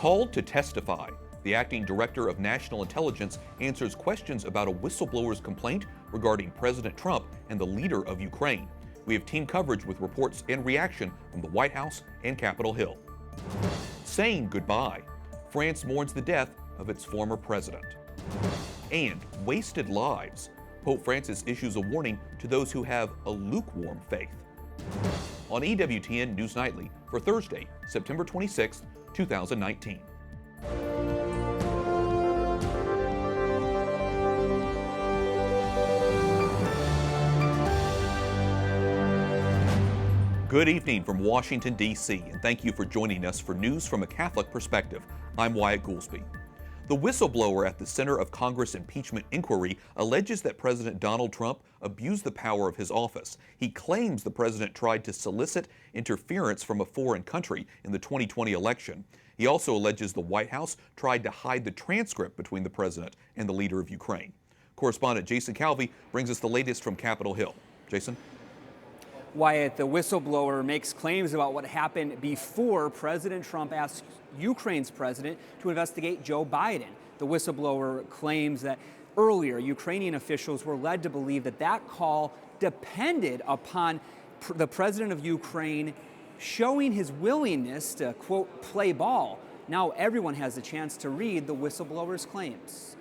Called to testify, the acting director of national intelligence answers questions about a whistleblower's complaint regarding President Trump and the leader of Ukraine. We have team coverage with reports and reaction from the White House and Capitol Hill. Saying goodbye, France mourns the death of its former president. And wasted lives, Pope Francis issues a warning to those who have a lukewarm faith. On EWTN News Nightly for Thursday, September 26, 2019. Good evening from Washington, D.C., and thank you for joining us for news from a Catholic perspective. I'm Wyatt Goolsby. The whistleblower at the center of Congress' impeachment inquiry alleges that President Donald Trump abused the power of his office. He claims the president tried to solicit interference from a foreign country in the 2020 election. He also alleges the White House tried to hide the transcript between the president and the leader of Ukraine. Correspondent Jason Calvi brings us the latest from Capitol Hill. Jason? Wyatt, the whistleblower makes claims about what happened before President Trump asked Ukraine's president to investigate Joe Biden. The whistleblower claims that earlier Ukrainian officials were led to believe that that call depended upon the president of Ukraine showing his willingness to, quote, play ball. Now everyone has a chance to read the whistleblower's claims.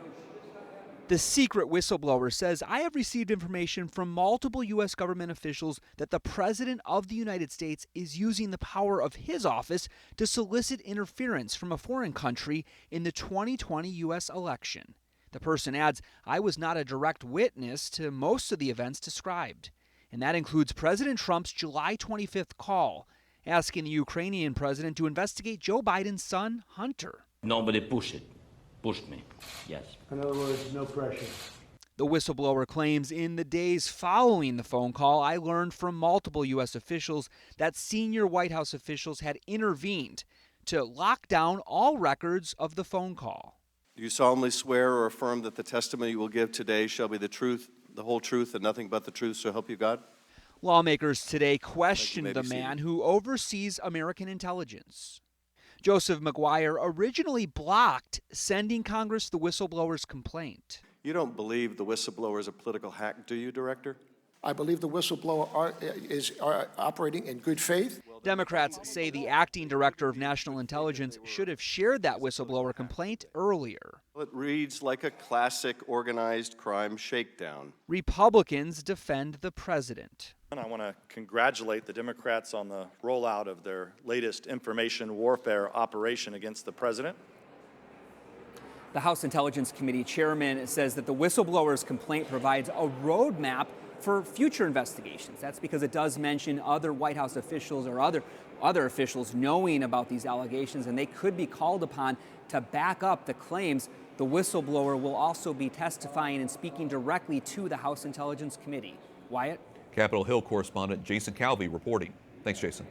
The secret whistleblower says, I have received information from multiple U.S. government officials that the President of the United States is using the power of his office to solicit interference from a foreign country in the 2020 U.S. election. The person adds, I was not a direct witness to most of the events described. And that includes President Trump's July 25th call, asking the Ukrainian president to investigate Joe Biden's son, Hunter. Nobody pushed me, yes. In other words, no pressure. The whistleblower claims in the days following the phone call, I learned from multiple U.S. officials that senior White House officials had intervened to lock down all records of the phone call. Do you solemnly swear or affirm that the testimony you will give today shall be the truth, the whole truth, and nothing but the truth, so help you God? Lawmakers today questioned the man who oversees American intelligence. Joseph McGuire originally blocked sending Congress the whistleblower's complaint. You don't believe the whistleblower is a political hack, do you, Director? I believe the whistleblower is operating in good faith. Democrats say the acting director of national intelligence should have shared that whistleblower complaint earlier. Well, it reads like a classic organized crime shakedown. Republicans defend the president. I want to congratulate the Democrats on the rollout of their latest information warfare operation against the president. The House Intelligence Committee chairman says that the whistleblower's complaint provides a roadmap for future investigations. That's because it does mention other White House officials or other officials knowing about these allegations, and they could be called upon to back up the claims. The whistleblower will also be testifying and speaking directly to the House Intelligence Committee. Wyatt? Capitol Hill correspondent Jason Calvi reporting. Thanks, Jason.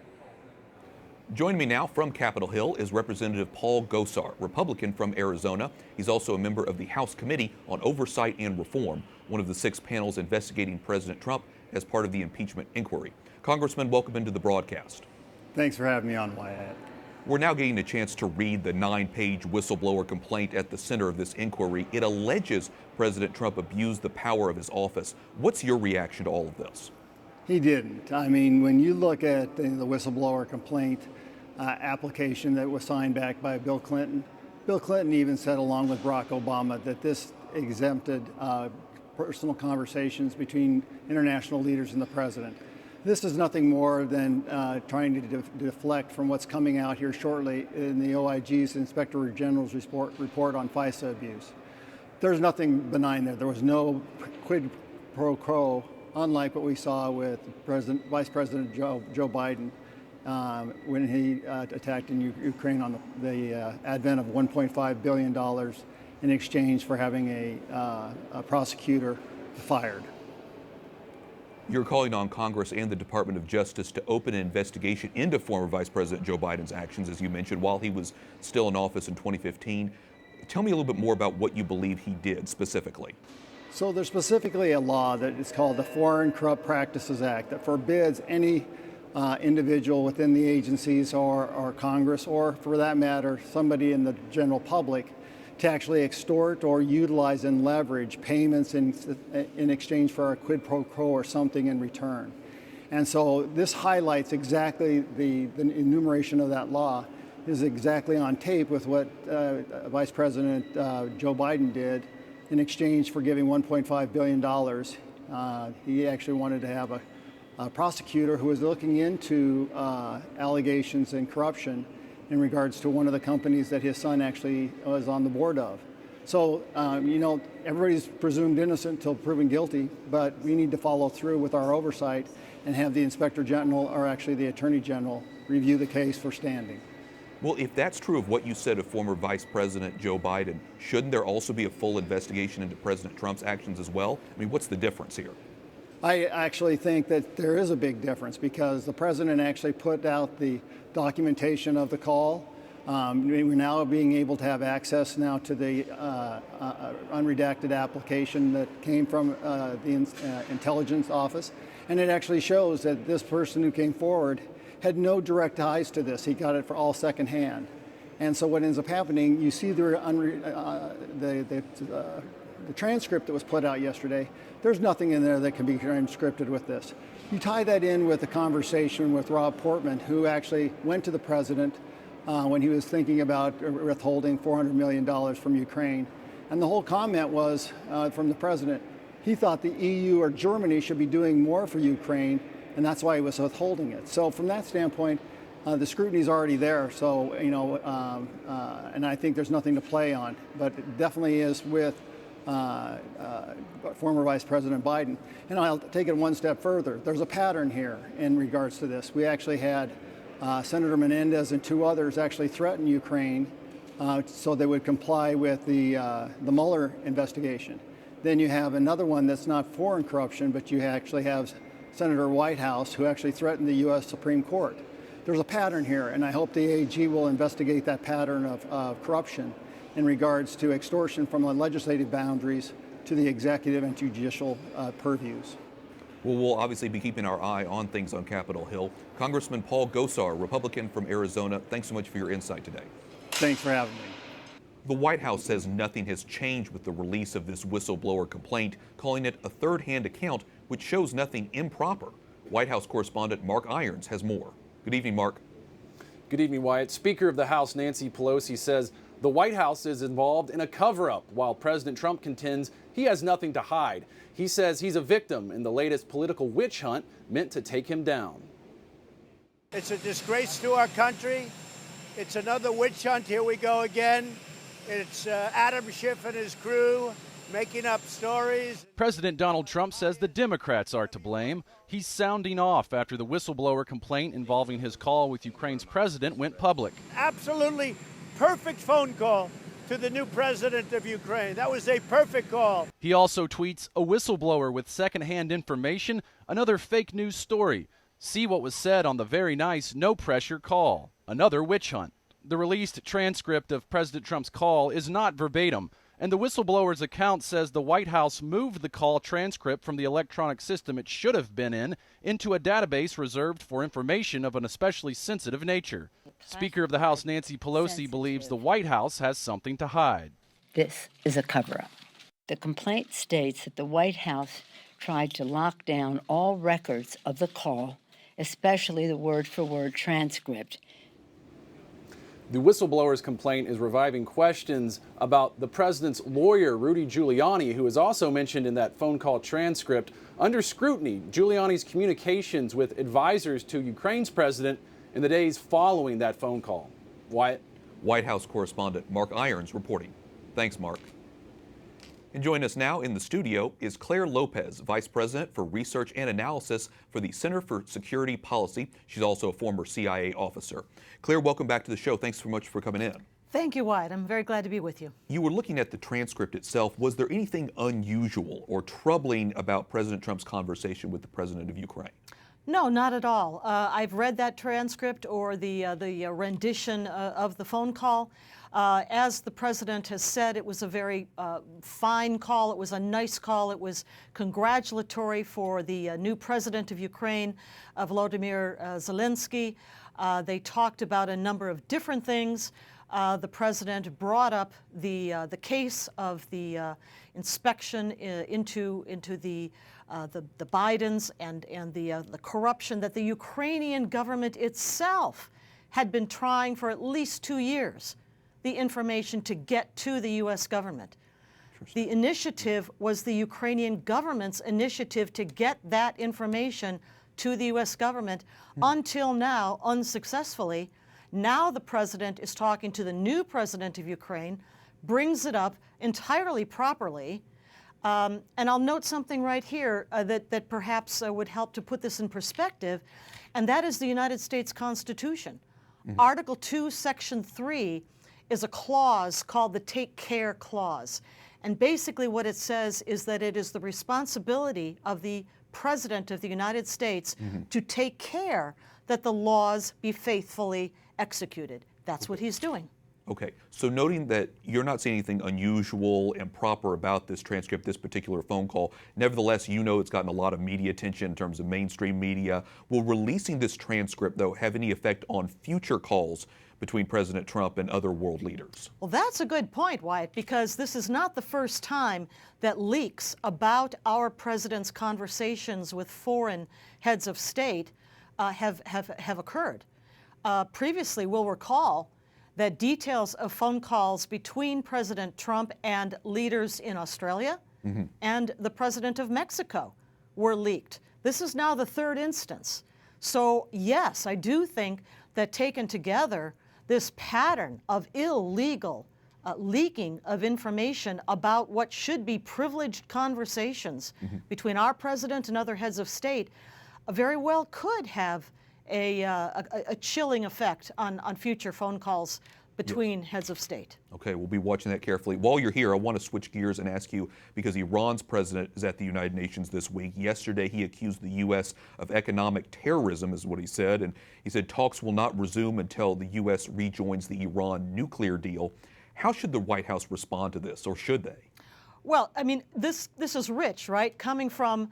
Joining me now from Capitol Hill is Representative Paul Gosar, Republican from Arizona. He's also a member of the House Committee on Oversight and Reform, one of the 6 panels investigating President Trump as part of the impeachment inquiry. Congressman, welcome into the broadcast. Thanks for having me on, Wyatt. We're now getting a chance to read the 9-page whistleblower complaint at the center of this inquiry. It alleges President Trump abused the power of his office. What's your reaction to all of this? He didn't. I mean, when you look at the whistleblower complaint application that was signed back by Bill Clinton even said, along with Barack Obama, that this exempted personal conversations between international leaders and the president. This is nothing more than trying to deflect from what's coming out here shortly in the OIG's Inspector General's report on FISA abuse. There's nothing benign there. There was no quid pro quo, unlike what we saw with Vice President Joe Biden when he attacked in Ukraine on the advent of $1.5 billion in exchange for having a prosecutor fired. You're calling on Congress and the Department of Justice to open an investigation into former Vice President Joe Biden's actions, as you mentioned, while he was still in office in 2015. Tell me a little bit more about what you believe he did specifically. So there's specifically a law that is called the Foreign Corrupt Practices Act that forbids any individual within the agencies or Congress, or for that matter, somebody in the general public, to actually extort or utilize and leverage payments in exchange for a quid pro quo or something in return. And so this highlights exactly the enumeration of that law is exactly on tape with what Vice President Joe Biden did in exchange for giving $1.5 billion. He actually wanted to have a prosecutor who was looking into allegations and corruption in regards to one of the companies that his son actually was on the board of. So, everybody's presumed innocent until proven guilty, but we need to follow through with our oversight and have the Inspector General, or actually the Attorney General, review the case for standing. Well, if that's true of what you said of former Vice President Joe Biden, shouldn't there also be a full investigation into President Trump's actions as well? I mean, what's the difference here? I actually think that there is a big difference because the president actually put out the documentation of the call. We're now being able to have access now to the unredacted application that came from the intelligence office. And it actually shows that this person who came forward had no direct ties to this. He got it for all secondhand. And so what ends up happening, you see the transcript that was put out yesterday, there's nothing in there that can be transcripted with this. You tie that in with the conversation with Rob Portman, who actually went to the president when he was thinking about withholding $400 million from Ukraine. And the whole comment was from the president, he thought the EU or Germany should be doing more for Ukraine, and that's why he was withholding it. So from that standpoint, the scrutiny is already there. So, and I think there's nothing to play on, but it definitely is with former Vice President Biden. And I'll take it one step further. There's a pattern here in regards to this. We actually had Senator Menendez and two others actually threaten Ukraine so they would comply with the Mueller investigation. Then you have another one that's not foreign corruption, but you actually have Senator Whitehouse who actually threatened the U.S. Supreme Court. There's a pattern here, and I hope the AG will investigate that pattern of corruption in regards to extortion from the legislative boundaries to the executive and judicial purviews. Well, we'll obviously be keeping our eye on things on Capitol Hill. Congressman Paul Gosar, Republican from Arizona, thanks so much for your insight today. Thanks for having me. The White House says nothing has changed with the release of this whistleblower complaint, calling it a third-hand account which shows nothing improper. White House correspondent Mark Irons has more. Good evening, Mark. Good evening, Wyatt. Speaker of the House Nancy Pelosi says the White House is involved in a cover-up, while President Trump contends he has nothing to hide. He says he's a victim in the latest political witch hunt meant to take him down. It's a disgrace to our country. It's another witch hunt. Here we go again. It's Adam Schiff and his crew making up stories. President Donald Trump says the Democrats are to blame. He's sounding off after the whistleblower complaint involving his call with Ukraine's president went public. Absolutely perfect phone call to the new president of Ukraine. That was a perfect call. He also tweets a whistleblower with secondhand information, another fake news story. See what was said on the very nice no-pressure call. Another witch hunt. The released transcript of President Trump's call is not verbatim, and the whistleblower's account says the White House moved the call transcript from the electronic system it should have been in into a database reserved for information of an especially sensitive nature. Speaker of the House Nancy Pelosi believes the White House has something to hide. This is a cover-up. The complaint states that the White House tried to lock down all records of the call, especially the word-for-word transcript. The whistleblower's complaint is reviving questions about the president's lawyer, Rudy Giuliani, who is also mentioned in that phone call transcript. Under scrutiny, Giuliani's communications with advisors to Ukraine's president in the days following that phone call. Wyatt? White House correspondent Mark Irons reporting. Thanks, Mark. And joining us now in the studio is Clare Lopez, Vice President for Research and Analysis for the Center for Security Policy. She's also a former CIA officer. Clare, welcome back to the show. Thanks so much for coming in. Thank you, Wyatt. I'm very glad to be with you. You were looking at the transcript itself. Was there anything unusual or troubling about President Trump's conversation with the president of Ukraine? No, not at all. I've read that transcript or the rendition of the phone call. As the president has said, it was a very fine call. It was a nice call. It was congratulatory for the new president of Ukraine, Volodymyr Zelensky. They talked about a number of different things. The president brought up the case of the inspection into the Bidens and the corruption that the Ukrainian government itself had been trying for at least 2 years, the information to get to the U.S. government. The initiative was the Ukrainian government's initiative to get that information to the U.S. government until now, unsuccessfully. Now the president is talking to the new president of Ukraine, brings it up entirely properly. And I'll note something right here that perhaps would help to put this in perspective, and that is the United States Constitution. Article 2, Section 3 is a clause called the Take Care Clause. And basically what it says is that it is the responsibility of the President of the United States to take care that the laws be faithfully executed. That's what he's doing. Okay, so noting that you're not seeing anything unusual, improper about this transcript, this particular phone call, nevertheless, you know it's gotten a lot of media attention in terms of mainstream media. Will releasing this transcript, though, have any effect on future calls between President Trump and other world leaders? Well, that's a good point, Wyatt, because this is not the first time that leaks about our president's conversations with foreign heads of state have occurred. Previously, we'll recall that details of phone calls between President Trump and leaders in Australia and the president of Mexico were leaked. This is now the third instance. So yes, I do think that taken together, this pattern of illegal leaking of information about what should be privileged conversations between our president and other heads of state very well could have a chilling effect on future phone calls between heads of state. Okay, we'll be watching that carefully. While you're here, I want to switch gears and ask you, because Iran's president is at the United Nations this week. Yesterday, he accused the U.S. of economic terrorism, is what he said, and he said talks will not resume until the U.S. rejoins the Iran nuclear deal. How should the White House respond to this, or should they? Well, I mean, this is rich, right? Coming from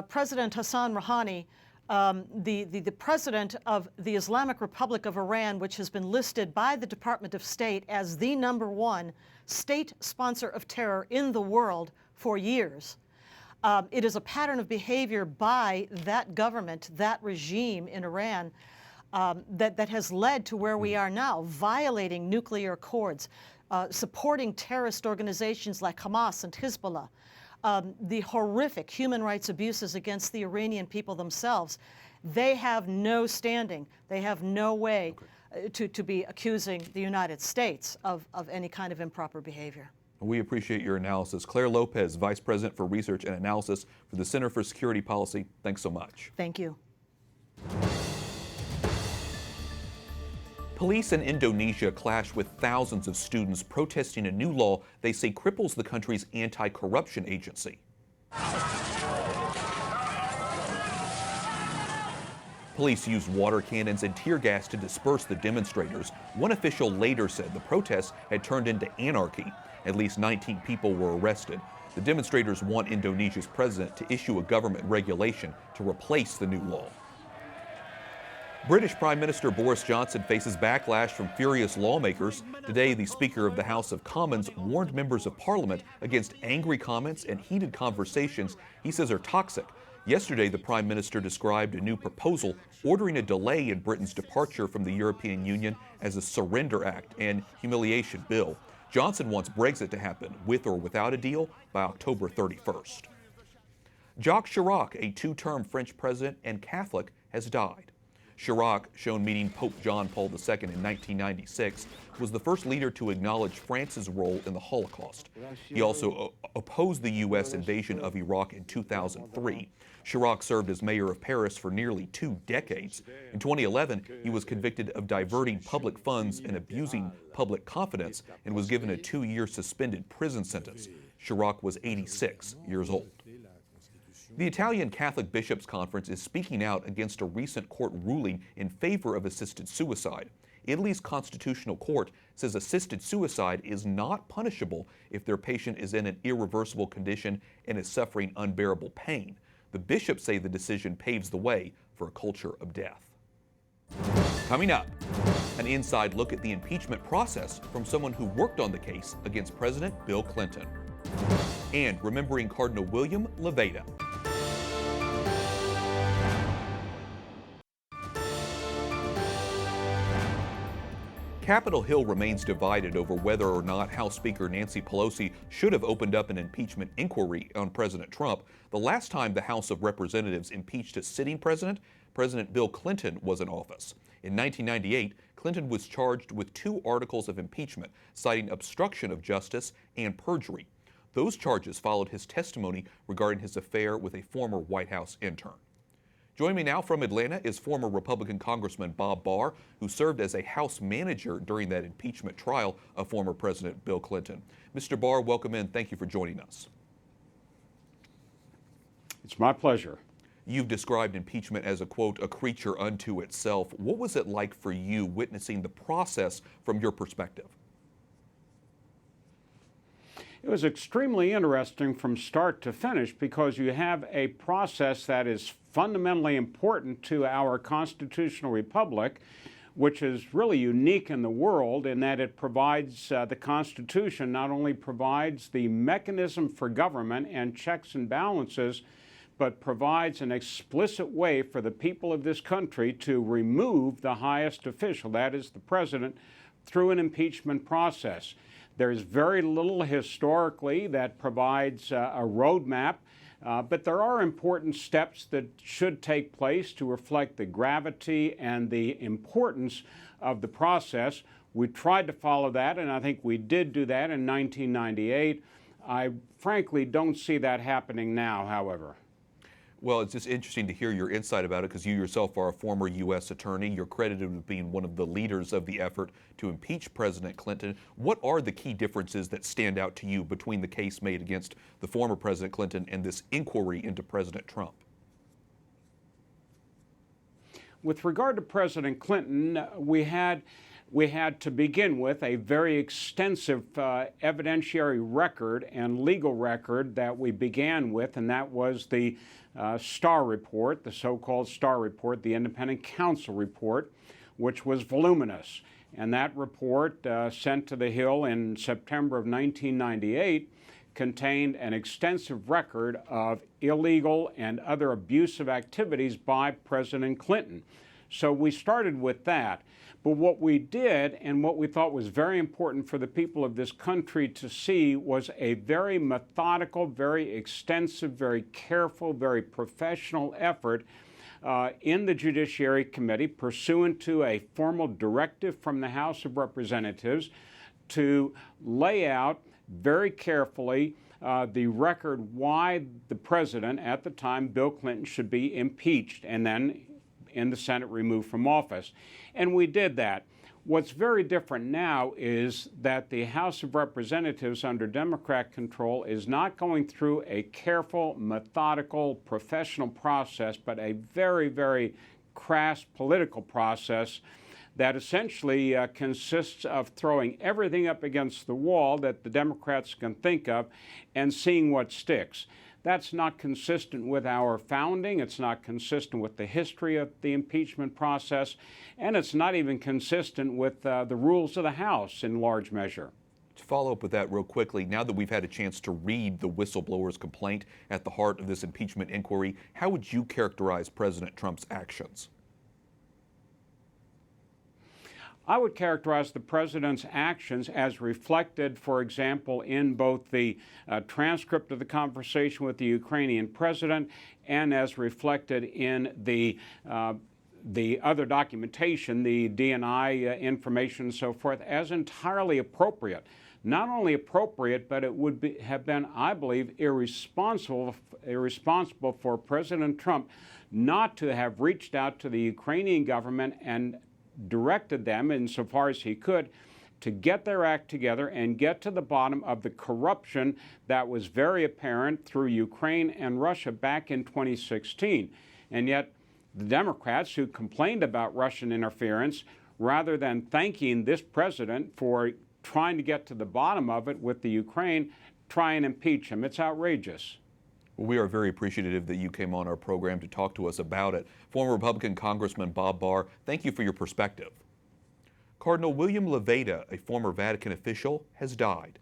President Hassan Rouhani, the president of the Islamic Republic of Iran, which has been listed by the Department of State as the #1 state sponsor of terror in the world for years. It is a pattern of behavior by that government, that regime in Iran, that has led to where we are now, violating nuclear accords, supporting terrorist organizations like Hamas and Hezbollah. The horrific human rights abuses against the Iranian people themselves, they have no standing. They have no way to be accusing the United States of any kind of improper behavior. We appreciate your analysis. Clare Lopez, Vice President for Research and Analysis for the Center for Security Policy, thanks so much. Thank you. Police in Indonesia clashed with thousands of students protesting a new law they say cripples the country's anti-corruption agency. Police used water cannons and tear gas to disperse the demonstrators. One official later said the protests had turned into anarchy. At least 19 people were arrested. The demonstrators want Indonesia's president to issue a government regulation to replace the new law. British Prime Minister Boris Johnson faces backlash from furious lawmakers. Today, the Speaker of the House of Commons warned members of Parliament against angry comments and heated conversations he says are toxic. Yesterday, the Prime Minister described a new proposal ordering a delay in Britain's departure from the European Union as a surrender act and humiliation bill. Johnson wants Brexit to happen with or without a deal by October 31st. Jacques Chirac, a two-term French president and Catholic, has died. Chirac, shown meeting Pope John Paul II in 1996, was the first leader to acknowledge France's role in the Holocaust. He also opposed the U.S. invasion of Iraq in 2003. Chirac served as mayor of Paris for nearly 2 decades. In 2011, he was convicted of diverting public funds and abusing public confidence and was given a 2-year suspended prison sentence. Chirac was 86 years old. The Italian Catholic Bishops' Conference is speaking out against a recent court ruling in favor of assisted suicide. Italy's constitutional court says assisted suicide is not punishable if their patient is in an irreversible condition and is suffering unbearable pain. The bishops say the decision paves the way for a culture of death. Coming up, an inside look at the impeachment process from someone who worked on the case against President Bill Clinton. And remembering Cardinal William Levada. Capitol Hill remains divided over whether or not House Speaker Nancy Pelosi should have opened up an impeachment inquiry on President Trump. The last time the House of Representatives impeached a sitting president, President Bill Clinton was in office. In 1998, Clinton was charged with 2 articles of impeachment, citing obstruction of justice and perjury. Those charges followed his testimony regarding his affair with a former White House intern. Joining me now from Atlanta is former Republican Congressman Bob Barr, who served as a House manager during that impeachment trial of former President Bill Clinton. Mr. Barr, welcome in. Thank you for joining us. It's my pleasure. You've described impeachment as a, quote, a creature unto itself. What was it like for you witnessing the process from your perspective? It was extremely interesting from start to finish because you have a process that is fundamentally important to our constitutional republic, which is really unique in the world in that it provides, the Constitution not only provides the mechanism for government and checks and balances, but provides an explicit way for the people of this country to remove the highest official, that is the president, through an impeachment process. There's very little historically that provides a roadmap, but there are important steps that should take place to reflect the gravity and the importance of the process. We tried to follow that, and I think we did do that in 1998. I frankly don't see that happening now, however. Well, it's just interesting to hear your insight about it because you yourself are a former U.S. attorney. You're credited with being one of the leaders of the effort to impeach President Clinton. What are the key differences that stand out to you between the case made against the former President Clinton and this inquiry into President Trump? With regard to President Clinton, we had to begin with a very extensive evidentiary record and legal record that we began with, and that was the Starr report, the so-called Starr report, the independent counsel report, which was voluminous. And that report, sent to the Hill in September of 1998, contained an extensive record of illegal and other abusive activities by President Clinton. So we started with that. But what we did and what we thought was very important for the people of this country to see was a very methodical, very extensive, very careful, very professional effort in the Judiciary Committee pursuant to a formal directive from the House of Representatives to lay out very carefully the record why the president at the time, Bill Clinton, should be impeached and then in the Senate removed from office. And we did that. What's very different now is that the House of Representatives under Democrat control is not going through a careful, methodical, professional process, but a very, very crass political process that essentially consists of throwing everything up against the wall that the Democrats can think of and seeing what sticks. That's not consistent with our founding, it's not consistent with the history of the impeachment process, and it's not even consistent with the rules of the House in large measure. To follow up with that real quickly, now that we've had a chance to read the whistleblower's complaint at the heart of this impeachment inquiry, how would you characterize President Trump's actions? I would characterize the president's actions as reflected, for example, in both the transcript of the conversation with the Ukrainian president and as reflected in the other documentation, the DNI information and so forth, as entirely appropriate. Not only appropriate, but it would have been, I believe, irresponsible for President Trump not to have reached out to the Ukrainian government and directed them, insofar as he could, to get their act together and get to the bottom of the corruption that was very apparent through Ukraine and Russia back in 2016. And yet the Democrats who complained about Russian interference, rather than thanking this president for trying to get to the bottom of it with the Ukraine, try and impeach him. It's outrageous. Well, we are very appreciative that you came on our program to talk to us about it. Former Republican Congressman Bob Barr, thank you for your perspective. Cardinal William Levada, a former Vatican official, has died.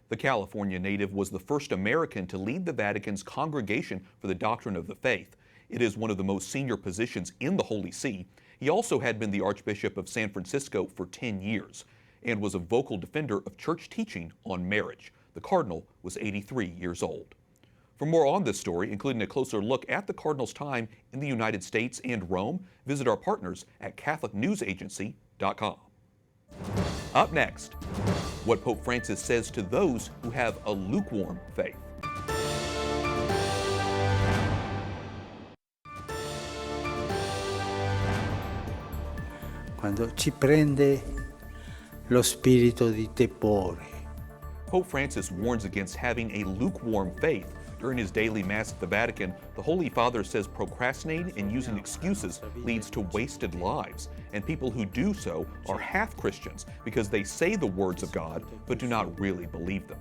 The California native was the first American to lead the Vatican's Congregation for the Doctrine of the Faith. It is one of the most senior positions in the Holy See. He also had been the Archbishop of San Francisco for 10 years and was a vocal defender of church teaching on marriage. The Cardinal was 83 years old. For more on this story, including a closer look at the Cardinal's time in the United States and Rome, visit our partners at CatholicNewsAgency.com. Up next, what Pope Francis says to those who have a lukewarm faith. Quando ci prende lo spirito di tepore. Pope Francis warns against having a lukewarm faith. During his daily Mass at the Vatican, the Holy Father says procrastinating and using excuses leads to wasted lives, and people who do so are half-Christians because they say the words of God but do not really believe them.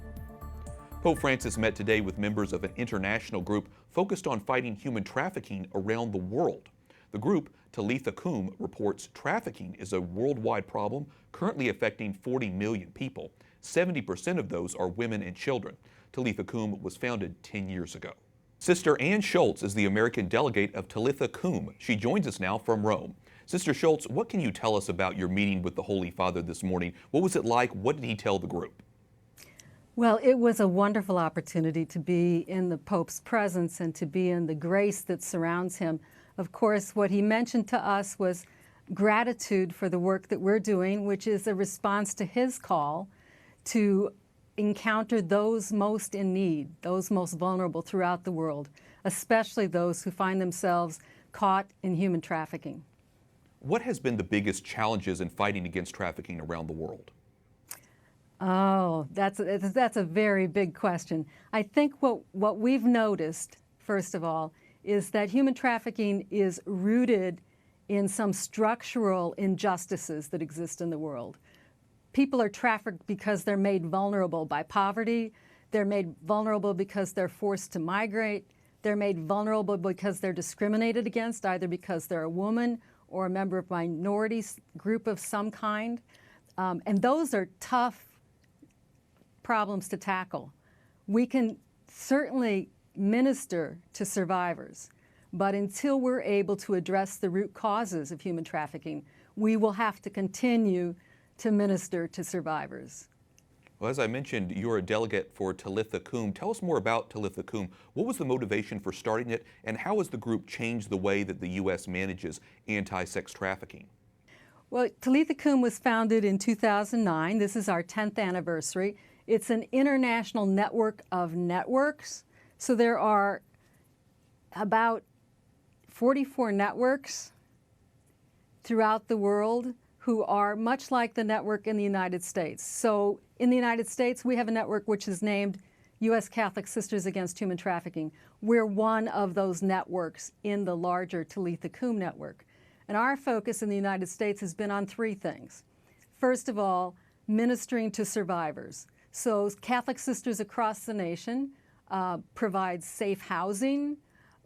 Pope Francis met today with members of an international group focused on fighting human trafficking around the world. The group, Talitha Cum, reports trafficking is a worldwide problem currently affecting 40 million people. 70% of those are women and children. Talitha Cum was founded 10 years ago. Sister Ann Schultz is the American delegate of Talitha Cum. She joins us now from Rome. Sister Schultz, what can you tell us about your meeting with the Holy Father this morning? What was it like? What did he tell the group? Well, it was a wonderful opportunity to be in the Pope's presence and to be in the grace that surrounds him. Of course, what he mentioned to us was gratitude for the work that we're doing, which is a response to his call to encounter those most in need, those most vulnerable throughout the world, especially those who find themselves caught in human trafficking. What has been the biggest challenges in fighting against trafficking around the world? Oh, that's a very big question. I think what we've noticed, first of all, is that human trafficking is rooted in some structural injustices that exist in the world. People are trafficked because they're made vulnerable by poverty. They're made vulnerable because they're forced to migrate. They're made vulnerable because they're discriminated against, either because they're a woman or a member of a minority group of some kind. And those are tough problems to tackle. We can certainly minister to survivors, but until we're able to address the root causes of human trafficking, we will have to continue to minister to survivors. Well, as I mentioned, you're a delegate for Talitha Cum. Tell us more about Talitha Cum. What was the motivation for starting it, and how has the group changed the way that the U.S. manages anti-sex trafficking? Well, Talitha Cum was founded in 2009. This is our 10th anniversary. It's an international network of networks. So there are about 44 networks throughout the world who are much like the network in the United States. So in the United States, we have a network which is named U.S. Catholic Sisters Against Human Trafficking. We're one of those networks in the larger Talitha Cum network. And our focus in the United States has been on three things. First of all, ministering to survivors. So Catholic sisters across the nation provide safe housing,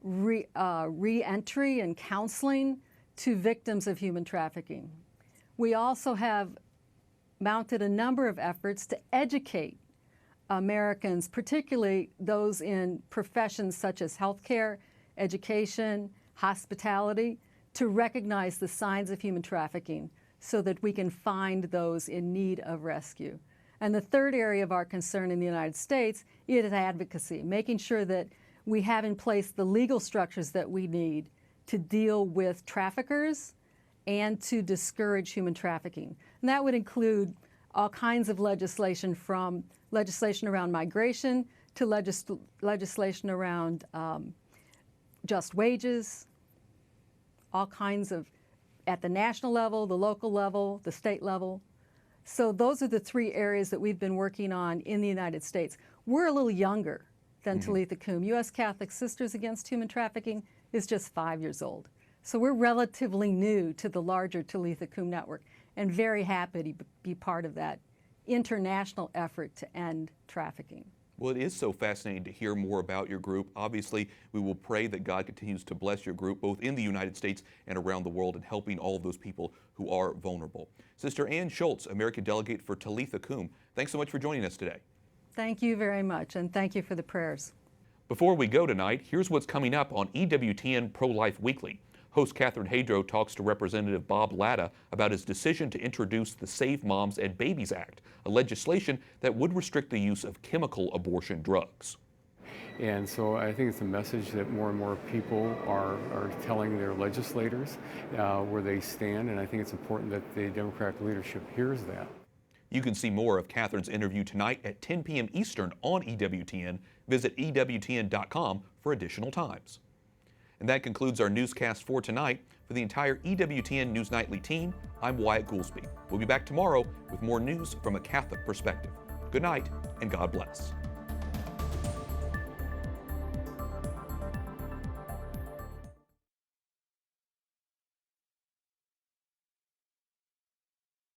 re-entry and counseling to victims of human trafficking. We also have mounted a number of efforts to educate Americans, particularly those in professions such as healthcare, education, hospitality, to recognize the signs of human trafficking so that we can find those in need of rescue. And the third area of our concern in the United States is advocacy, making sure that we have in place the legal structures that we need to deal with traffickers and to discourage human trafficking. And that would include all kinds of legislation, from legislation around migration to legislation around just wages, all kinds of, at the national level, the local level, the state level. So those are the three areas that we've been working on in the United States. We're a little younger than Talitha Kum. U.S. Catholic Sisters Against Human Trafficking is just 5 years old. So we're relatively new to the larger Talitha Kum network and very happy to be part of that international effort to end trafficking. Well, it is so fascinating to hear more about your group. Obviously, we will pray that God continues to bless your group, both in the United States and around the world, and helping all of those people who are vulnerable. Sister Ann Schultz, American Delegate for Talitha Kum, thanks so much for joining us today. Thank you very much, and thank you for the prayers. Before we go tonight, here's what's coming up on EWTN Pro-Life Weekly. Host Catherine Hadro talks to Representative Bob Latta about his decision to introduce the Save Moms and Babies Act, a legislation that would restrict the use of chemical abortion drugs. And so I think it's a message that more and more people are telling their legislators where they stand, and I think it's important that the Democratic leadership hears that. You can see more of Catherine's interview tonight at 10 p.m. Eastern on EWTN. Visit EWTN.com for additional times. And that concludes our newscast for tonight. For the entire EWTN News Nightly team, I'm Wyatt Goolsby. We'll be back tomorrow with more news from a Catholic perspective. Good night, and God bless.